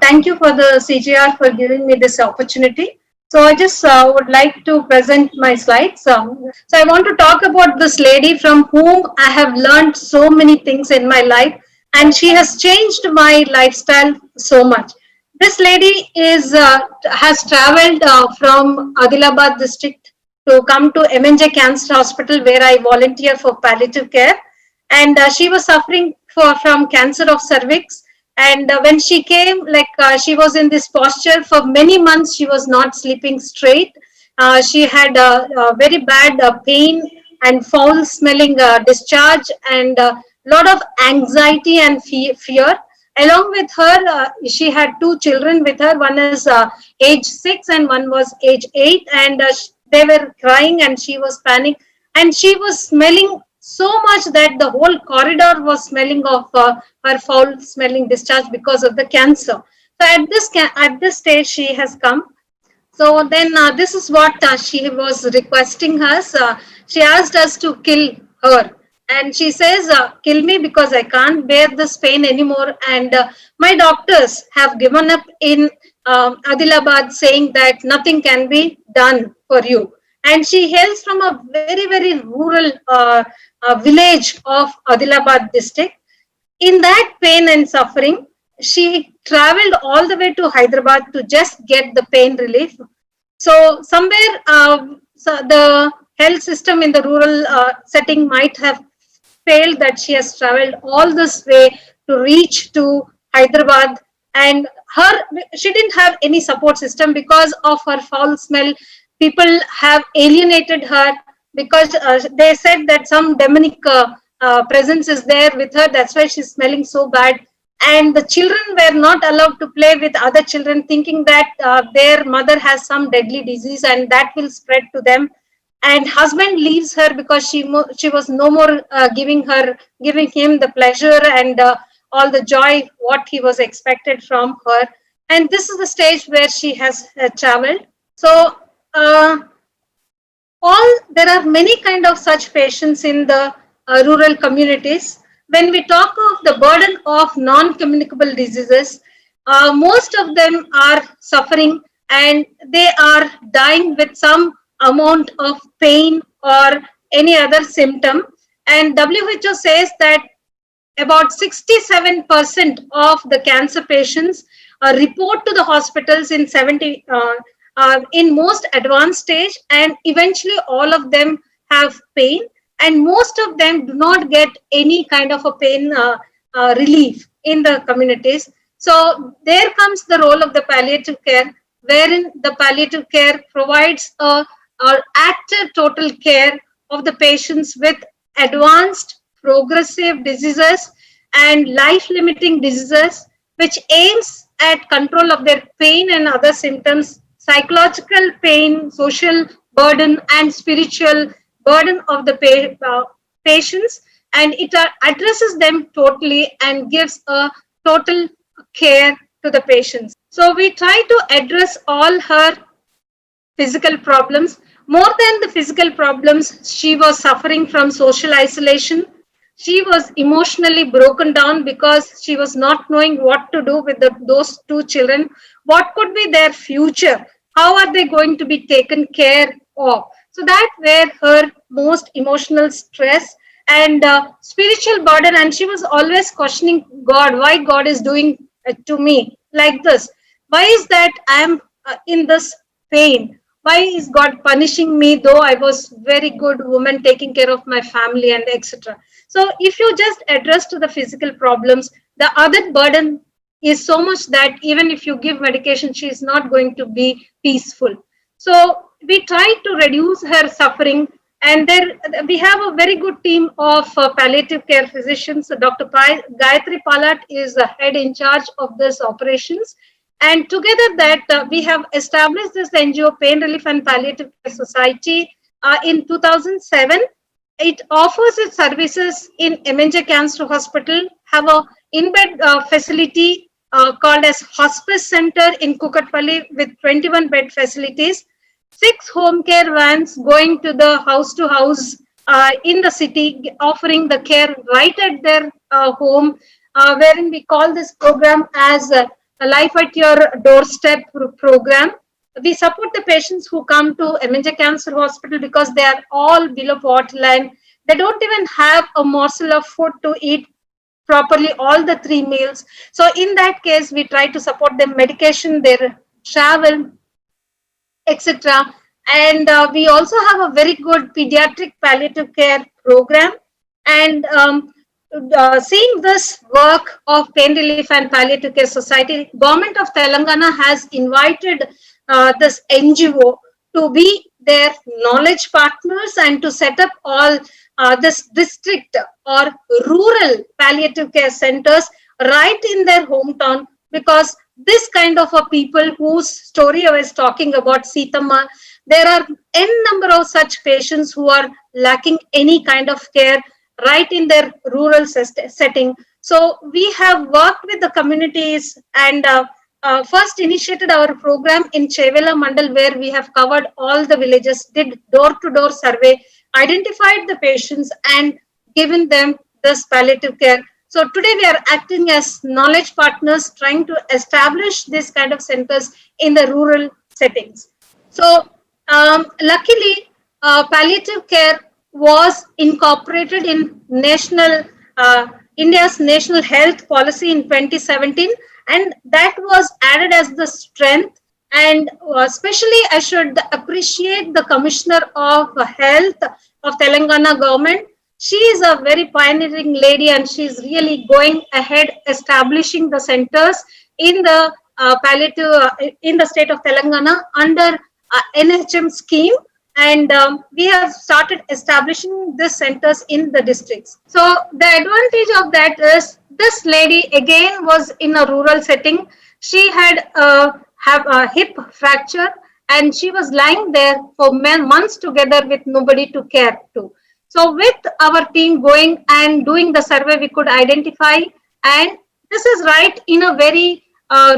Thank you for the CGR for giving me this opportunity. So I just would like to present my slides. So I want to talk about this lady from whom I have learned so many things in my life, and she has changed my lifestyle so much. This lady is has traveled from Adilabad district to come to MNJ Cancer Hospital, where I volunteer for palliative care, and she was suffering from cancer of cervix. And when she came, she was in this posture for many months. She was not sleeping straight. She had a very bad pain and foul smelling discharge, and a lot of anxiety and fear. Along with her, she had two children with her. One is age 6 and one was age 8, and they were crying and she was panic, and she was smelling so much that the whole corridor was smelling of her foul smelling discharge because of the cancer. So at this stage she has come. So then this is what she was requesting us. She asked us to kill her. And she says, kill me because I can't bear this pain anymore. And my doctors have given up in Adilabad, saying that nothing can be done for you. And she hails from a very, very rural village of Adilabad district. In that pain and suffering, she traveled all the way to Hyderabad to just get the pain relief. So somewhere so the health system in the rural setting might have failed, that she has traveled all this way to reach to Hyderabad, and her she didn't have any support system because of her foul smell. People have alienated her because they said that some demonic presence is there with her. That's why she's smelling so bad. And the children were not allowed to play with other children, thinking that their mother has some deadly disease and that will spread to them. And husband leaves her because she was no more giving him the pleasure and all the joy what he was expected from her. And this is the stage where she has traveled. So uh, there are many kind of such patients in the rural communities. When we talk of the burden of non-communicable diseases, most of them are suffering and they are dying with some amount of pain or any other symptom. And WHO says that about 67% of the cancer patients report to the hospitals in most advanced stage, and eventually all of them have pain, and most of them do not get any kind of a pain relief in the communities. So there comes the role of the palliative care, wherein the palliative care provides a active total care of the patients with advanced progressive diseases and life limiting diseases, which aims at control of their pain and other symptoms, psychological pain, social burden, and spiritual burden of the patients. And it addresses them totally and gives a total care to the patients. So we try to address all her physical problems. More than the physical problems, she was suffering from social isolation. She was emotionally broken down because she was not knowing what to do with those two children. What could be their future? How are they going to be taken care of? So that were her most emotional stress and spiritual burden. And she was always questioning God, why God is doing to me like this? Why is that I am in this pain? Why is God punishing me, though I was very good woman taking care of my family and etc. So if you just address to the physical problems, the other burden is so much that even if you give medication, she is not going to be peaceful. So we try to reduce her suffering, and there we have a very good team of palliative care physicians. Dr. Gayatri Palat is the head in charge of this operations, and together that we have established this NGO, Pain Relief and Palliative Care Society, in 2007. It offers its services in MNJ Cancer Hospital, have a in-bed facility called as Hospice Center in Kukatpalli with 21 bed facilities, 6 home care vans going to the house to house in the city, offering the care right at their home, wherein we call this program as a Life at Your Doorstep program. We support the patients who come to MNJ Cancer Hospital because they are all below poverty line. They don't even have a morsel of food to eat properly all the 3 meals. So in that case, we try to support their medication, their travel, etc. And we also have a very good pediatric palliative care program. And seeing this work of Pain Relief and Palliative Care Society, Government of Telangana has invited this NGO to be their knowledge partners and to set up all this district or rural palliative care centers right in their hometown, because this kind of a people whose story I was talking about, Sitama, there are n number of such patients who are lacking any kind of care right in their rural setting. So we have worked with the communities and first initiated our program in Chevela Mandal, where we have covered all the villages, did door-to-door survey, identified the patients and given them this palliative care. So today we are acting as knowledge partners, trying to establish this kind of centers in the rural settings. So luckily, palliative care was incorporated in India's national health policy in 2017, and that was added as the strength. And especially, I should appreciate the Commissioner of Health of Telangana government. She is a very pioneering lady, and she is really going ahead establishing the centers in the palliative in the state of Telangana under NHM scheme. And we have started establishing these centers in the districts. So the advantage of that is this lady again was in a rural setting. She had have a hip fracture, and she was lying there for months together with nobody to care to. So with our team going and doing the survey, we could identify, and this is right in a very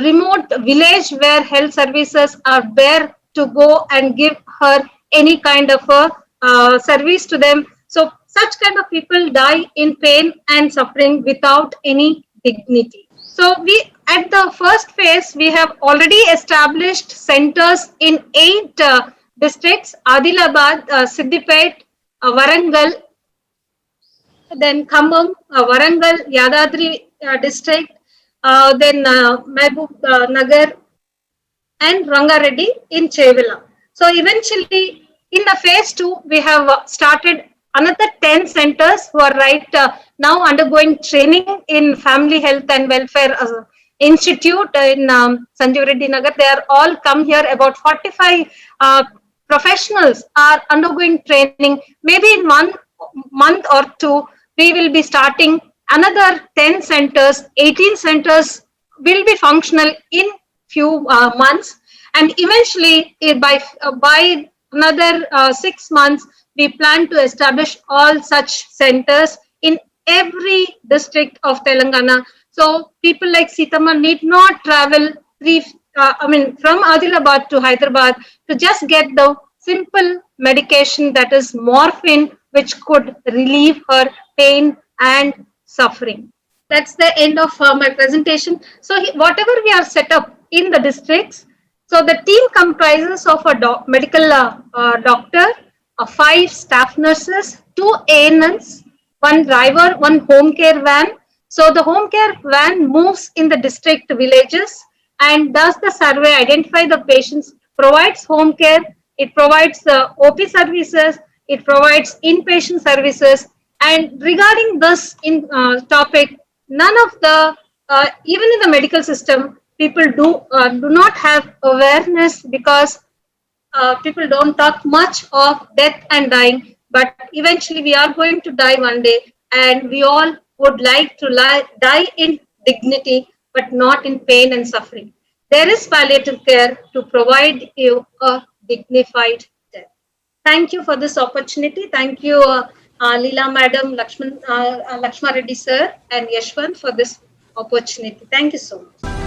remote village where health services are there to go and give her any kind of a service to them. So such kind of people die in pain and suffering without any dignity. So we, at the first phase, we have already established centers in 8 districts: Adilabad, Siddipet, Warangal, then Khambam, Warangal, Yadadri district, then Mehboob Nagar, and Rangareddy in Chevilla. So eventually, in the phase 2, we have started another 10 centers who are right now undergoing training in Family Health and Welfare Institute in Sanjeev Reddy Nagar. They are all come here. About 45 professionals are undergoing training. Maybe in 1 month or 2, we will be starting another 10 centers. 18 centers will be functional in few months, and eventually by another 6 months we plan to establish all such centers in every district of Telangana. So people like Sitama need not travel from Adilabad to Hyderabad to just get the simple medication, that is morphine, which could relieve her pain and suffering. That's the end of my presentation. So whatever we are set up in the districts, so the team comprises of a medical doctor, 5 staff nurses, 2 ANMs, 1 driver, 1 home care van. So the home care van moves in the district villages and does the survey, identify the patients, provides home care, it provides OP services, it provides inpatient services. And regarding this topic, none of the, even in the medical system, people do not have awareness, because people don't talk much of death and dying, but eventually we are going to die one day, and we all would like to die in dignity, but not in pain and suffering. There is palliative care to provide you a dignified death. Thank you for this opportunity. Thank you, Leela Madam, Lakshma Reddy Sir, and Yashwant for this opportunity. Thank you so much.